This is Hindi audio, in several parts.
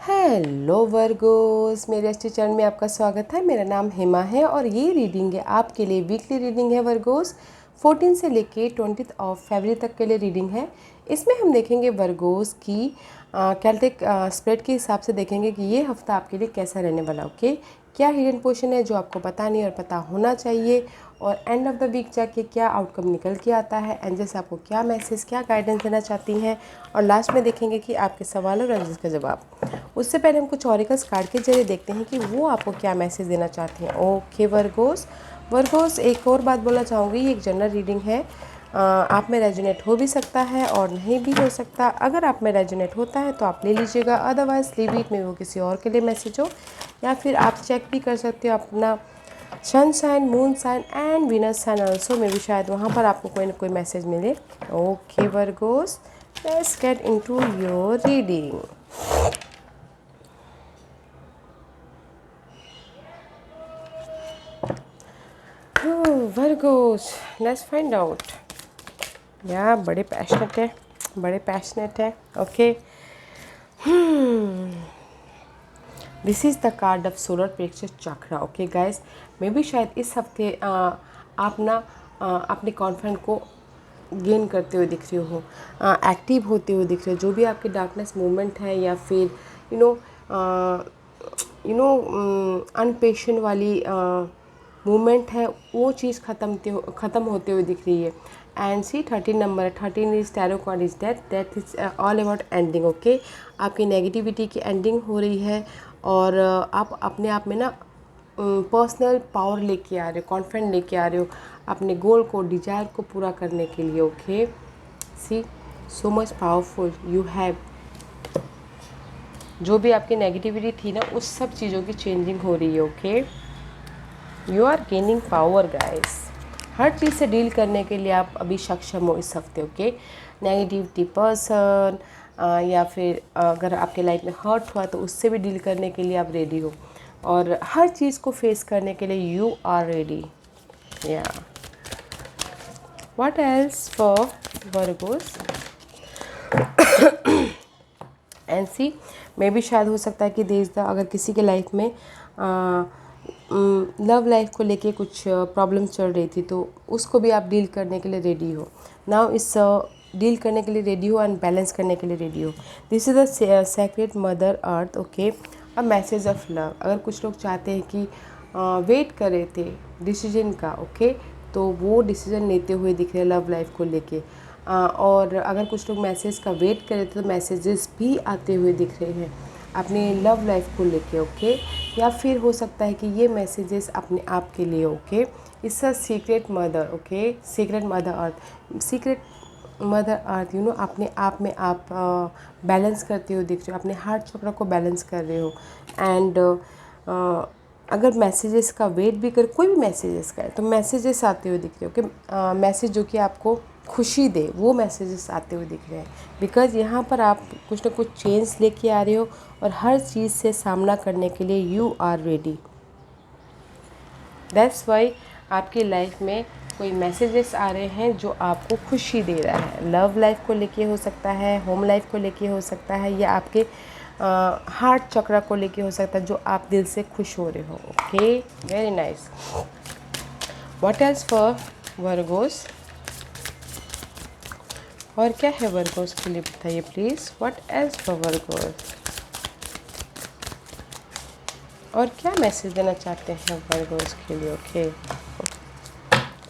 हेलो वर्गोस, मेरे अच्छे चैनल में आपका स्वागत है। मेरा नाम हेमा है और ये रीडिंग है आपके लिए वीकली रीडिंग है वर्गोस। 14 से लेके 20 फरवरी तक के लिए रीडिंग है। इसमें हम देखेंगे वर्गोस की कैल्टिक स्प्रेड के हिसाब से देखेंगे कि ये हफ्ता आपके लिए कैसा रहने वाला। ओके, क्या हिडन पोर्शन है जो आपको पता नहीं और पता होना चाहिए, और एंड ऑफ द वीक जाके क्या आउटकम निकल के आता है, एंजल से आपको क्या मैसेज क्या गाइडेंस देना चाहती हैं, और लास्ट में देखेंगे कि आपके सवाल और एंजल्स का जवाब। उससे पहले हम कुछ ऑरिकल्स कार्ड के जरिए देखते हैं कि वो आपको क्या मैसेज देना चाहते हैं। ओके वर्गोस एक और बात बोलना चाहूँगी, ये एक जनरल रीडिंग है। आप में रेजोनेट हो भी सकता है और नहीं भी हो सकता। अगर आप में रेजोनेट होता है तो आप ले लीजिएगा, अदरवाइज लीव इट में वो किसी और के लिए मैसेज हो, या फिर आप चेक भी कर सकते हो अपना sun sign, moon sign and Venus sign also में भी शायद वहाँ पर आपको कोई ना कोई मैसेज मिले। Okay Virgos, let's get into your reading. Virgos, let's find out. या बड़े पैशनेट है। Okay, this is the card of solar plexus chakra. Okay guys, मे भी शायद इस हफ्ते आप ना अपने कॉन्फिडेंस को गेन करते हुए दिख रहे हो, एक्टिव होते हुए दिख रहे हो। जो भी आपके डार्कनेस मूवमेंट है या फिर अनपेशेंट वाली मूवमेंट है, वो चीज़ ख़त्म होते हुए दिख रही है। And see 13 number, 13 is tarot card is that is all about ending. Okay, आपकी नेगेटिविटी की एंडिंग हो रही है और आप अपने आप में ना पर्सनल पावर लेके आ रहे हो, कॉन्फिडेंट लेके आ रहे हो अपने गोल को, डिजायर को पूरा करने के लिए। Okay, see so much powerful you have. जो भी आपकी नेगेटिविटी थी ना, उस सब चीज़ों की चेंजिंग हो रही है। Okay, you are gaining power guys. हर चीज़ से डील करने के लिए आप अभी सक्षम हो इस हफ्ते। ओके, नेगेटिविटी पर्सन या फिर अगर आपके लाइफ में हर्ट हुआ तो उससे भी डील करने के लिए आप रेडी हो, और हर चीज़ को फेस करने के लिए यू आर रेडी। या what else for Virgos and see, मे भी शायद हो सकता है कि अगर किसी के लाइफ में लव लाइफ को लेके कुछ प्रॉब्लम चल रही थी तो उसको भी आप डील करने के लिए रेडी हो। नाउ इस डील करने के लिए रेडी हो एंड बैलेंस करने के लिए रेडी हो। This is the sacred mother earth. Okay, a message of love. अगर कुछ लोग चाहते हैं कि वेट कर रहे थे डिसीजन का, ओके, तो वो डिसीजन लेते हुए दिख रहे हैं लव लाइफ को लेके। और अगर कुछ लोग मैसेज का वेट कर रहे थे तो मैसेजेस भी आते हुए दिख रहे हैं अपने लव लाइफ को लेके। ओके, या फिर हो सकता है कि ये मैसेजेस अपने आप के लिए। Okay, it's a secret mother. Okay, secret mother earth, secret mother earth, अपने आप में आप बैलेंस करते हुए दिख रहे हो, अपने हार्ट चक्र को बैलेंस कर रहे हो। एंड अगर मैसेजेस का वेट भी कर, कोई भी मैसेजेस का है तो मैसेजेस आते हुए दिख रहे हो कि मैसेज जो कि आपको खुशी दे, वो मैसेजेस आते हुए दिख रहे हैं। बिकॉज़ यहाँ पर आप कुछ ना कुछ चेंज लेके आ रहे हो और हर चीज़ से सामना करने के लिए you are ready. That's why आपकी लाइफ में कोई मैसेजेस आ रहे हैं जो आपको खुशी दे रहा है। लव लाइफ को लेके हो सकता है, होम लाइफ को लेके हो सकता है, या आपके हार्ट चक्र को लेके हो सकता है, जो आप दिल से खुश हो रहे हो। Okay, very nice. What else for Virgos, और क्या है वर्गोस के लिए बताइए please. What else for Virgos, और क्या मैसेज देना चाहते हैं वर्गोस के लिए। Okay,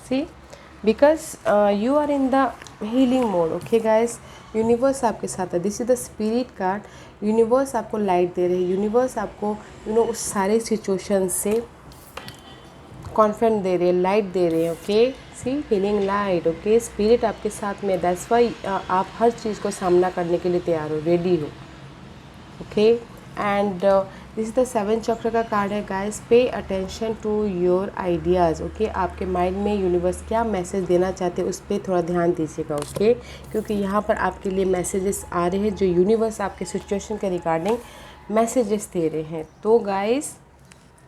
see because you are in the healing mode. Okay guys, universe आपके साथ है। This is the spirit card. Universe आपको लाइट दे रहे हैं, यूनिवर्स आपको उस सारे सिचुएशन से कॉन्फिडेंट दे रहे हैं, लाइट दे रहे हैं। ओके, सी हीलिंग लाइट। ओके, स्पिरिट आपके साथ में, दैट्स वाई आप हर चीज़ को सामना करने के लिए तैयार हो, रेडी हो। Okay, and this is the 7 chakra का कार्ड है guys. Pay attention to your ideas. Okay, आपके माइंड में यूनिवर्स क्या मैसेज देना चाहते हैं उस पर थोड़ा ध्यान दीजिएगा। ओके, क्योंकि यहाँ पर आपके लिए मैसेजेस आ रहे हैं जो यूनिवर्स आपके सिचुएशन के रिगार्डिंग मैसेजेस दे रहे हैं। तो गाइस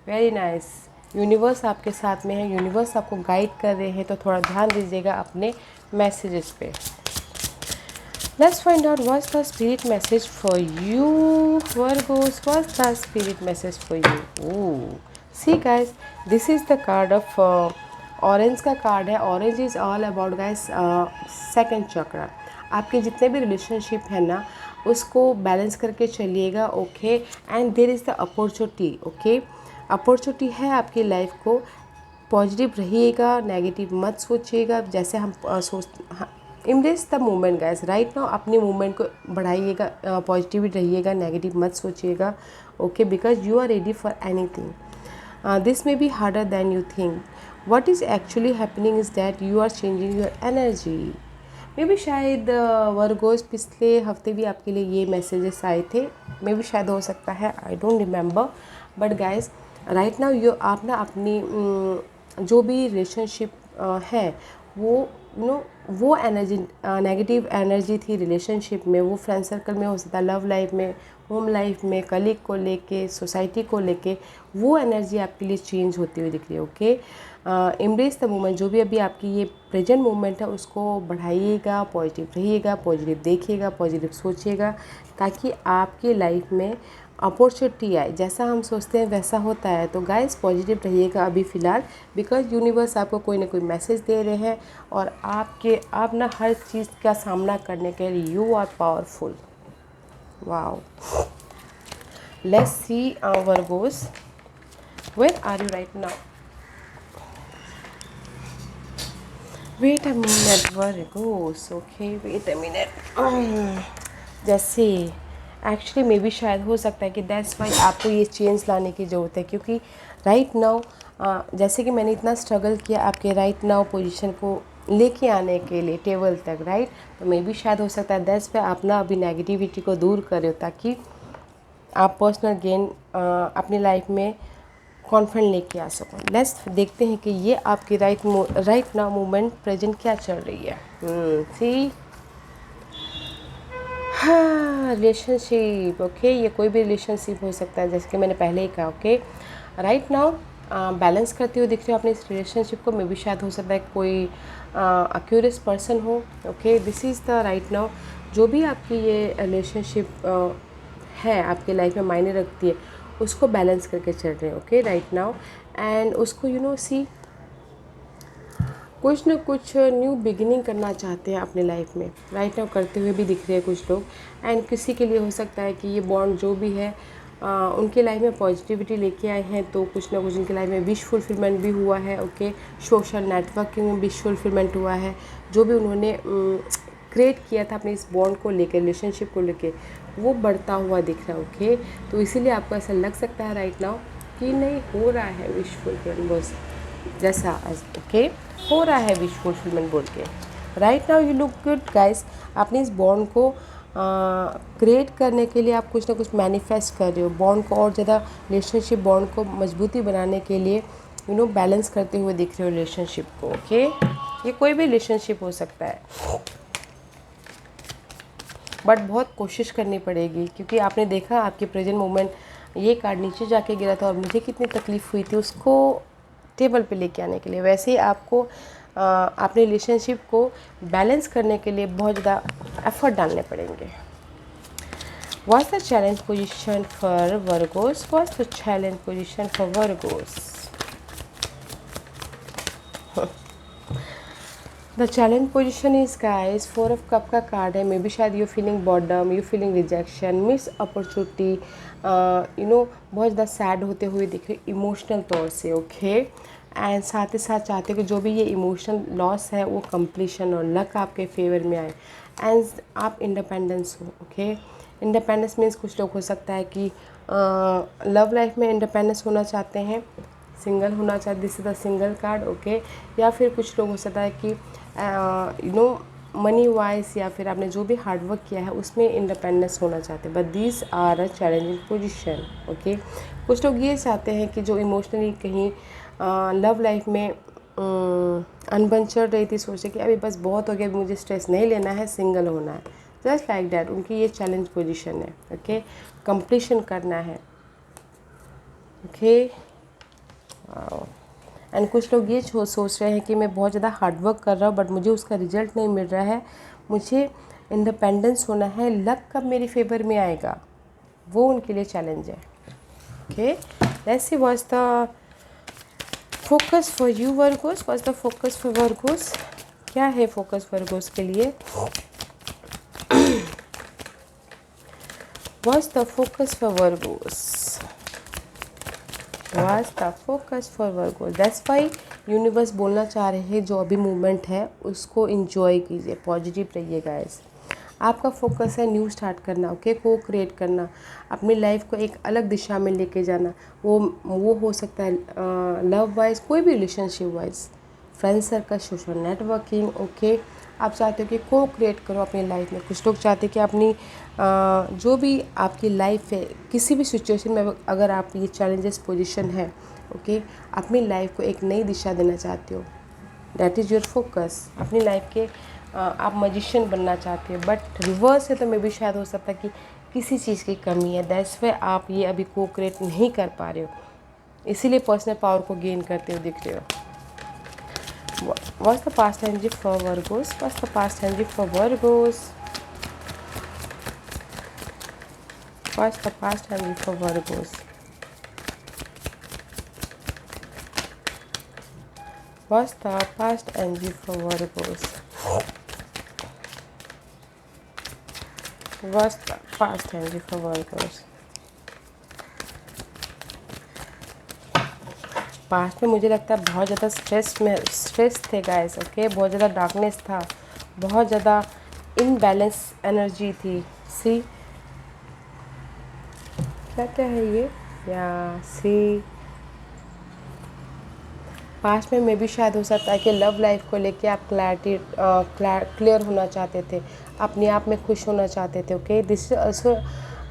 वेरी नाइस, यूनिवर्स आपके साथ में है, यूनिवर्स आपको गाइड कर रहे हैं, तो थोड़ा ध्यान दीजिएगा अपने मैसेजेस पे। Let's find out what's the spirit message for you, Virgos. What's the spirit message for you? Ooh. See guys, this is the card of orange का कार्ड है. Orange is all about guys second chakra. आपके जितने भी रिलेशनशिप है ना उसको बैलेंस करके चलिएगा. Okay, and there is the opportunity. Okay, opportunity है आपकी लाइफ को. पॉजिटिव रहिएगा, नेगेटिव मत सोचिएगा. जैसे हम embrace the moment guys. Right now अपनी मूवमेंट को बढ़ाइएगा, पॉजिटिविटी रहिएगा, नेगेटिव मत सोचिएगा. Okay, because you are ready for anything. This may be harder than you think. What is actually happening is that you are changing your energy. May be शायद वर्गोस पिछले हफ्ते भी आपके लिए ये मैसेजेस आए थे. मे बी शायद हो सकता है, I don't remember. But guys right now आप ना अपनी जो भी रिलेशनशिप है वो वो एनर्जी, नेगेटिव एनर्जी थी रिलेशनशिप में, वो फ्रेंड सर्कल में हो सकता है, लव लाइफ में, होम लाइफ में, कलीग को लेके, सोसाइटी को लेके, वो एनर्जी आपके लिए चेंज होती हुई दिख रही है. Okay, embrace the moment. जो भी अभी आपकी ये प्रेजेंट मोमेंट है उसको बढ़ाइएगा, पॉजिटिव रहिएगा, पॉजिटिव देखिएगा, पॉजिटिव सोचिएगा, ताकि आपकी लाइफ में अपॉर्चुनिटी आए. जैसा हम सोचते हैं वैसा होता है. तो गाइस पॉजिटिव रहिएगा अभी फ़िलहाल, बिकॉज यूनिवर्स आपको कोई ना कोई मैसेज दे रहे हैं और आप ना हर चीज़ का सामना करने के लिए you are powerful. Wow. Let's see Virgos, where are you right now. Wait a minute Virgos. Okay, wait a minute. जैसे एक्चुअली मे बी शायद हो सकता है कि दैट्स वाई आपको ये चेंज लाने की ज़रूरत है, क्योंकि राइट नाउ जैसे कि मैंने इतना स्ट्रगल किया आपके राइट नाउ पोजीशन को लेके आने के लिए टेबल तक, राइट. तो मे बी शायद हो सकता है दैट्स वाई आप ना अभी नेगेटिविटी को दूर करें, ताकि आप पर्सनल गेन अपनी लाइफ में कॉन्फिडेंट लेके आ सको. लेट्स देखते हैं कि ये आपकी राइट नाउ मोमेंट प्रेजेंट क्या चल रही है. सी, हाँ, रिलेशनशिप. ओके, ये कोई भी रिलेशनशिप हो सकता है, जैसे कि मैंने पहले ही कहा. ओके, राइट नाउ बैलेंस करते हुए दिख रहे हो अपने इस रिलेशनशिप को. मे भी शायद हो सकता है कोई अक्यूरियस पर्सन हो. Okay, this is the right now. जो भी आपकी ये रिलेशनशिप है आपकी लाइफ में मायने रखती है, उसको बैलेंस करके चल रहे हैं. Okay, right now. एंड उसको सी कुछ न कुछ न्यू बिगिनिंग करना चाहते हैं अपने लाइफ में. राइट नाउ करते हुए भी दिख रहे हैं कुछ लोग. एंड किसी के लिए हो सकता है कि ये बॉन्ड जो भी है उनके लाइफ में पॉजिटिविटी लेके आए हैं, तो कुछ ना कुछ उनके लाइफ में विश फुलफिलमेंट भी हुआ है. ओके, सोशल नेटवर्किंग में विश फुलफिलमेंट हुआ है. जो भी उन्होंने क्रिएट किया था अपने इस बॉन्ड को लेकर, रिलेशनशिप को लेकर, वो बढ़ता हुआ दिख रहा है. ओके, तो इसीलिए आपको ऐसा लग सकता है राइट नाउ कि नहीं हो रहा है विश फुलफिलमेंट, बस जैसा. ओके, हो रहा है विश फुलफिलमेंट बोल के. Right now you look good guys. अपने इस बॉन्ड को क्रिएट करने के लिए आप कुछ ना कुछ मैनिफेस्ट कर रहे हो. बॉन्ड को और ज़्यादा, रिलेशनशिप बॉन्ड को मजबूती बनाने के लिए बैलेंस करते हुए दिख रहे हो रिलेशनशिप को. ओके, ये कोई भी रिलेशनशिप हो सकता है, बट बहुत कोशिश करनी पड़ेगी, क्योंकि आपने देखा आपके प्रेजेंट मोमेंट ये कार्ड नीचे जाके गिरा था और मुझे कितनी तकलीफ़ हुई थी उसको टेबल पे लेके आने के लिए. वैसे ही आपको अपने रिलेशनशिप को बैलेंस करने के लिए बहुत ज़्यादा एफर्ट डालने पड़ेंगे. What's the challenge position for Virgo's. What's the challenge position for Virgo's. The challenge position is guys 4 of cup का कार्ड है. मे बी शायद you feeling boredom, you feeling rejection, miss opportunity, बहुत ज़्यादा सैड होते हुए दिख रहे इमोशनल तौर से. ओके, एंड साथ ही साथ चाहते हो कि जो भी ये इमोशनल लॉस है वो कंप्लीशन और लक आपके फेवर में आए. एंड आप इंडिपेंडेंस हो. ओके, इंडिपेंडेंस मीन्स कुछ लोग हो सकता है कि लव लाइफ में इंडिपेंडेंस होना चाहते हैं, सिंगल होना चाहते, this is the single card. Okay, या फिर कुछ लोग हो सकता है कि मनी वाइज या फिर आपने जो भी हार्डवर्क किया है उसमें इंडिपेंडेंस होना चाहते हैं. But these are a challenging position. Okay, कुछ लोग ये चाहते हैं कि जो इमोशनली कहीं लव लाइफ में अनबन चल रही थी, सोचे कि अभी बस बहुत हो गया, अभी मुझे स्ट्रेस नहीं लेना है, सिंगल होना है. जस्ट लाइक डैट उनकी ये चैलेंज पोजीशन है. ओके, कंप्लीशन करना है. ओके, एंड कुछ लोग ये सोच रहे हैं कि मैं बहुत ज़्यादा हार्डवर्क कर रहा हूँ बट मुझे उसका रिजल्ट नहीं मिल रहा है, मुझे इंडिपेंडेंस होना है, लक कब मेरी फेवर में आएगा वो उनके लिए चैलेंज है। Okay, let's see what's the focus for you Virgo's, what's the focus for Virgo's, क्या है फोकस वर्गोस के लिए, what's the focus for Virgo's, what's the focus for Virgo's. That's why universe बोलना चाह रहे हैं जो अभी मूवमेंट है उसको एंजॉय कीजिए, पॉजिटिव रहिए गाइस। आपका फोकस है न्यू स्टार्ट करना, ओके, को क्रिएट करना, अपनी लाइफ को एक अलग दिशा में लेके जाना। वो हो सकता है लव वाइज, कोई भी relationship wise, friend circle, social networking, okay. आप चाहते हो कि को क्रिएट करो अपनी लाइफ में। कुछ लोग चाहते हैं कि अपनी जो भी आपकी लाइफ है किसी भी सिचुएशन में अगर आप ये चैलेंजेस पोजीशन है, ओके, अपनी लाइफ को एक नई दिशा देना चाहते हो, दैट इज़ योर फोकस। अपनी लाइफ के आप मजिशियन बनना चाहते हो, बट रिवर्स है तो मे भी शायद हो सकता है कि किसी चीज़ की कमी है, दैट्स व्हाई आप ये अभी को क्रिएट नहीं कर पा रहे हो, इसीलिए पर्सनल पावर को गेन करते हो दिख रहे हो। What's the past energy for Virgos? What's the past energy for Virgos? What's the past energy for Virgos? What's the past energy for Virgos? What's the past energy for Virgos? Past में मुझे लगता है बहुत ज़्यादा स्ट्रेस थे गाइस, ओके, बहुत ज़्यादा डार्कनेस था, बहुत ज़्यादा इनबैलेंस एनर्जी थी। सी क्या क्या है ये, या सी पास्ट में भी शायद हो सकता है कि लव लाइफ को लेके आप क्लियर होना चाहते थे, अपने आप में खुश होना चाहते थे, okay. This is also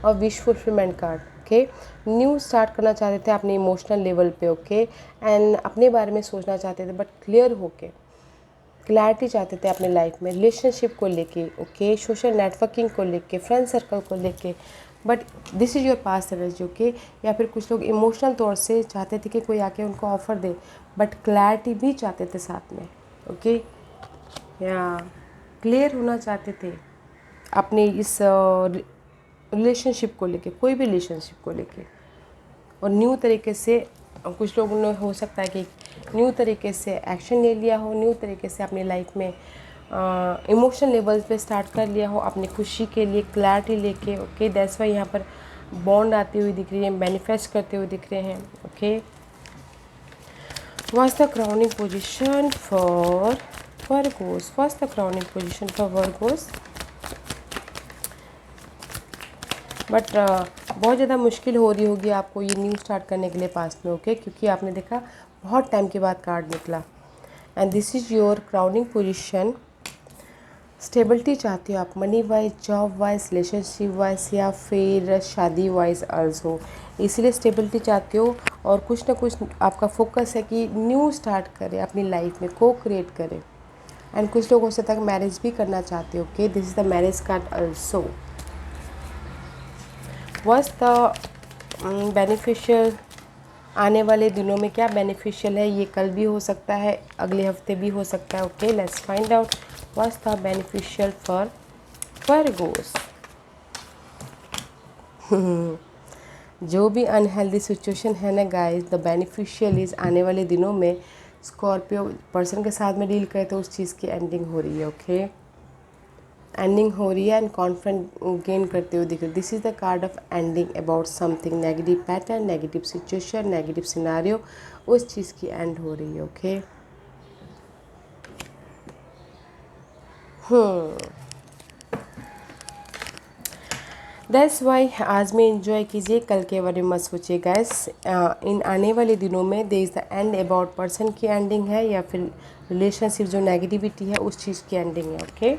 a wish fulfilment card, okay. New start करना चाहते थे अपने इमोशनल लेवल पे, ओके, एंड अपने बारे में सोचना चाहते थे, बट क्लियर होके क्लैरिटी चाहते थे अपने लाइफ में, रिलेशनशिप को लेके, ओके, सोशल नेटवर्किंग को लेके, फ्रेंड सर्कल को लेके, but this is your past energy, okay. या फिर कुछ लोग इमोशनल तौर से चाहते थे कि कोई आके उनको ऑफ़र दे, बट क्लैरिटी भी चाहते थे साथ में, ओके, या क्लियर होना चाहते थे अपने इस रिलेशनशिप को लेके, कोई भी रिलेशनशिप को लेके, और न्यू तरीके से कुछ लोगों ने हो सकता है कि न्यू तरीके से एक्शन ले लिया हो, न्यू तरीके से अपनी लाइफ में इमोशनल लेवल्स पे स्टार्ट कर लिया हो अपनी खुशी के लिए, क्लैरिटी लेके, ओके। दैट्स वाई यहाँ पर बॉन्ड आती हुई दिख रही है, मैनिफेस्ट करते हुए दिख रहे हैं, okay. What's the crowning position for Virgo's? What's the crowning position for Virgo's? But बहुत ज़्यादा मुश्किल हो रही होगी आपको ये न्यू स्टार्ट करने के लिए पास्ट में, ओके, क्योंकि आपने देखा बहुत टाइम के बाद कार्ड निकला, and this is your crowning position. Stability चाहते हो आप, money wise, job wise, relationship wise, या फिर शादी वाइज आल्सो, इसीलिए स्टेबिलिटी चाहते हो, और कुछ ना कुछ आपका फोकस है कि न्यू स्टार्ट करें अपनी लाइफ में, को क्रिएट करें, एंड कुछ लोगों से तक मैरिज भी करना चाहते हो, okay. This is the marriage card also. What's the beneficial, आने वाले दिनों में क्या बेनिफिशियल है, ये कल भी हो सकता है, अगले हफ्ते भी हो सकता है, okay. Let's find out what's the beneficial for Virgo's. जो भी अनहेल्दी सिचुएशन है ना गाइस, द बेनिफिशियल इज आने वाले दिनों में स्कॉर्पियो पर्सन के साथ में डील करे तो उस चीज़ की एंडिंग हो रही है, ओके, एंडिंग हो रही है, एंड कॉन्फिडेंस गेन करते हुए दिख रही है। This is the card of ending about something, negative pattern, negative situation, negative scenario, उस चीज़ की एंड हो रही है, ओके। दैट्स वाई आज में इंजॉय कीजिए, कल के बारे में मत सोचिए गाइस। इन आने वाले दिनों में they is the end about person की एंडिंग है, या फिर रिलेशनशिप जो नेगेटिविटी है उस चीज़ की एंडिंग है, okay.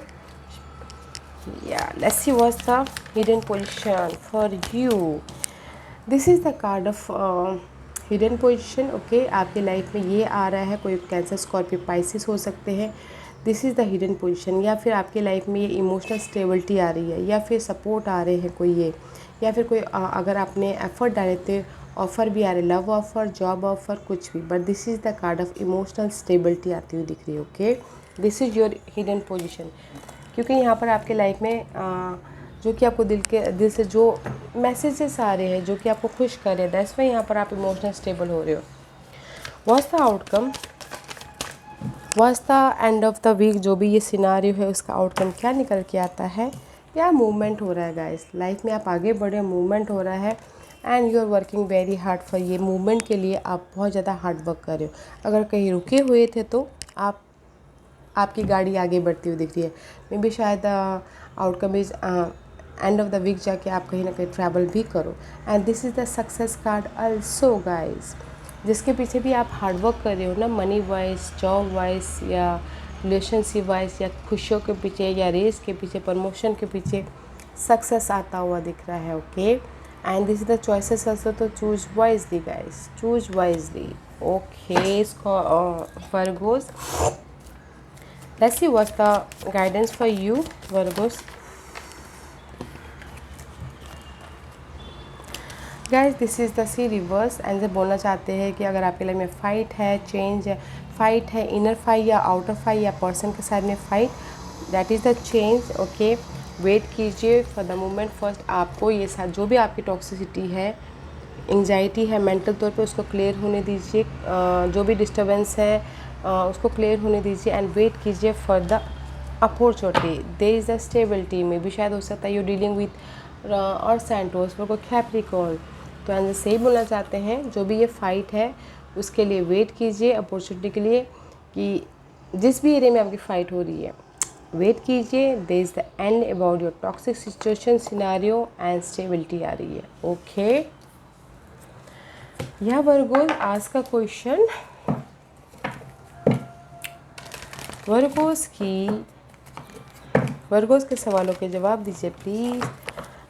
Yeah, let's see what's the hidden position for you. This is the card of hidden position, okay। आपकी लाइफ में ये आ रहा है, कोई कैंसर, स्कॉर्पियो, पाइसिस हो सकते हैं। This is the hidden position, या फिर आपकी लाइफ में ये इमोशनल स्टेबिलिटी आ रही है, या फिर सपोर्ट आ रहे हैं कोई ये, या फिर कोई अगर आपने एफर्ट डाले थे, ऑफ़र भी आ रहे, लव ऑफ़र, जॉब ऑफ़र, कुछ भी, but this is the card of emotional stability आती हुई दिख रही है, okay. This is your hidden position. क्योंकि यहाँ पर आपके लाइफ में जो कि आपको दिल से जो मैसेजेस आ रहे हैं जो कि आपको खुश कर रहे हैं, दैट्स वाई यहाँ पर आप इमोशनल स्टेबल हो रहे हो। What's the outcome, what's the end of the week, जो भी ये सिनारियो है उसका आउटकम क्या निकल के आता है। क्या मूवमेंट हो रहा है गाइस, लाइफ में आप आगे बढ़े, मूवमेंट हो रहा है and you are working very hard for, ये मूवमेंट के लिए आप बहुत ज़्यादा हार्ड वर्क कर रहे हो। अगर कहीं रुके हुए थे तो आपकी गाड़ी आगे बढ़ती हुई दिख रही है। मे बी शायद outcome is end of the week जाके आप कहीं ना कहीं ट्रैवल भी करो। And this is the success card also guys, जिसके पीछे भी आप हार्ड वर्क कर रहे हो ना, मनी वाइज, जॉब वाइज या रिलेशनशिप वाइज या खुशियों के पीछे या रेस के पीछे, प्रमोशन के पीछे सक्सेस आता हुआ दिख रहा है। Okay, and this is the choices also, तो choose wisely guys, choose wisely. Okay, Virgos, let's see what's the guidance for you Virgos। Guys this is the sea reverse, and जब बोलना चाहते हैं कि अगर आपके लाइफ में फाइट है, चेंज है, फाइट है, इनर फाइट या आउटर फाइट या पर्सन के साथ में fight, that is the change. Okay, wait कीजिए फॉर द मोमेंट। फर्स्ट आपको ये साथ जो भी आपकी टॉक्सिसिटी है, एंजाइटी है, मेंटल तौर पे उसको क्लियर होने दीजिए, जो भी डिस्टर्बेंस है उसको क्लियर होने दीजिए एंड वेट कीजिए for the opportunity. There is the stability, में भी शायद हो सकता है यू डीलिंग विथ और सैंटोस पर कोई कैप्रिकॉर्न। तो एंड सही बोलना चाहते हैं, जो भी ये फाइट है उसके लिए वेट कीजिए, अपॉर्चुनिटी के लिए, कि जिस भी एरिया में आपकी फ़ाइट हो रही है वेट कीजिए। There is the end about your toxic situation scenario and stability आ रही है। ओके, यह वर्गोस आज का क्वेश्चन, वर्गोस के सवालों के जवाब दीजिए प्लीज़।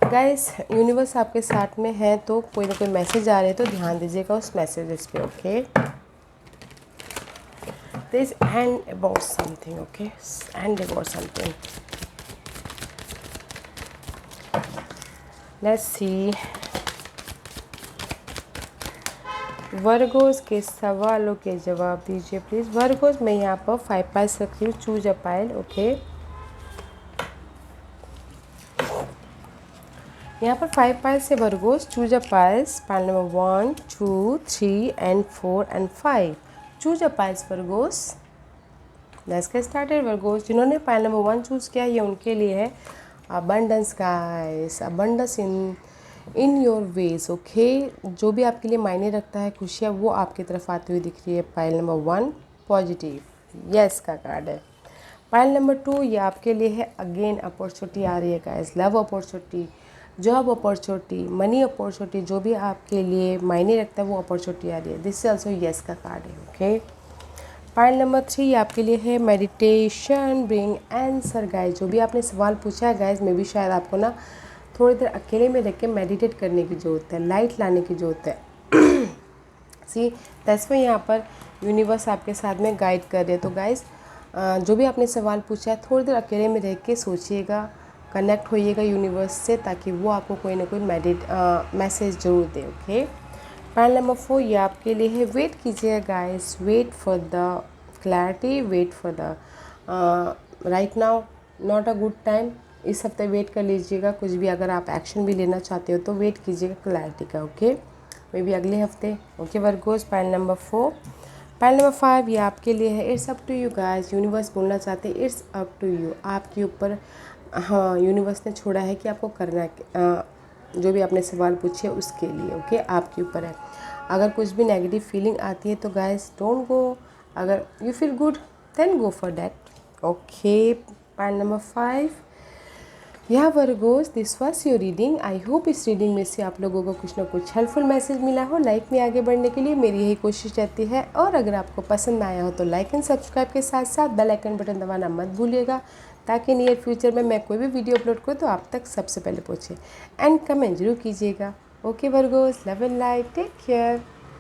गाइस यूनिवर्स आपके साथ में है तो कोई ना कोई मैसेज आ रहे हैं तो ध्यान दीजिएगा उस मैसेजेस पे। Okay, this and about something, okay, and about something, let's see. Virgo's के सवालों के जवाब दीजिए प्लीज़। वर्गोस मैं यहाँ पर 5 पाइल्स रखी हूँ, चूज अ पाइल। ओके, यहाँ पर 5 पाइल्स से Virgo's, choose a piles, pile number 1, 2, 3 and 4 and 5। Choose a piles Virgo's, let's get started. Virgo's जिन्होंने पाइल नंबर 1 चूज़ किया ये उनके लिए है abundance guys, abundance in your ways. Okay, जो भी आपके लिए मायने रखता है, खुशियाँ, वो आपकी तरफ आती हुई दिख रही है। पाइल नंबर 1 पॉजिटिव, यस का कार्ड है। पाइल नंबर 2 ये आपके लिए है, अगेन अपॉर्चुनिटी आ रही है guys, love opportunity, job opportunity, money opportunity, जो भी आपके लिए मायने रखता है वो अपॉर्चुनिटी आ रही है। दिस इज ऑल्सो यस का कार्ड है। ओके, पाइल नंबर 3 आपके लिए है मेडिटेशन ब्रिंग आंसर गाइस, जो भी आपने सवाल पूछा है गाइस, में भी शायद आपको ना थोड़ी देर अकेले में रह के मेडिटेट करने की ज़रूरत है, लाइट लाने की ज़रूरत है। सी दैट्स वाई यहाँ पर यूनिवर्स आपके साथ में गाइड कर रहे हैं। तो गाइस जो भी आपने सवाल पूछा है थोड़ी देर अकेले में रह के सोचिएगा, कनेक्ट होइएगा यूनिवर्स से, ताकि वो आपको कोई ना कोई मैसेज ज़रूर दे। ओके, पाइल नंबर 4 ये आपके लिए है, वेट कीजिएगा guys, wait for the clarity, wait for the right now not a good time. इस हफ्ते वेट कर लीजिएगा, कुछ भी अगर आप एक्शन भी लेना चाहते हो तो वेट कीजिएगा क्लैरिटी का। ओके, मे बी अगले हफ्ते। Okay Virgos, pile number 4। Pile number 5 ये आपके लिए है, it's up to you guys, universe बोलना चाहते हैं इट्स अप टू यू, आपके ऊपर, हाँ यूनिवर्स ने छोड़ा है कि आपको करना है, जो भी आपने सवाल पूछे उसके लिए। ओके, आपके ऊपर है। अगर कुछ भी नेगेटिव फीलिंग आती है तो गाइस डोंट गो, अगर you feel good then go for that. Okay, pile number 5 यह Virgos, this was your reading. I hope इस रीडिंग में से आप लोगों को कुछ ना कुछ हेल्पफुल मैसेज मिला हो लाइफ में आगे बढ़ने के लिए, मेरी यही कोशिश रहती है। और अगर आपको पसंद आया हो तो लाइक एंड सब्सक्राइब के साथ साथ बेल आइकन बटन दबाना मत भूलिएगा, ताकि नियर फ्यूचर में मैं कोई भी वीडियो अपलोड करूँ तो आप तक सबसे पहले पहुँचे। एंड कमेंट जरूर कीजिएगा। Okay Virgos, love and light, take care.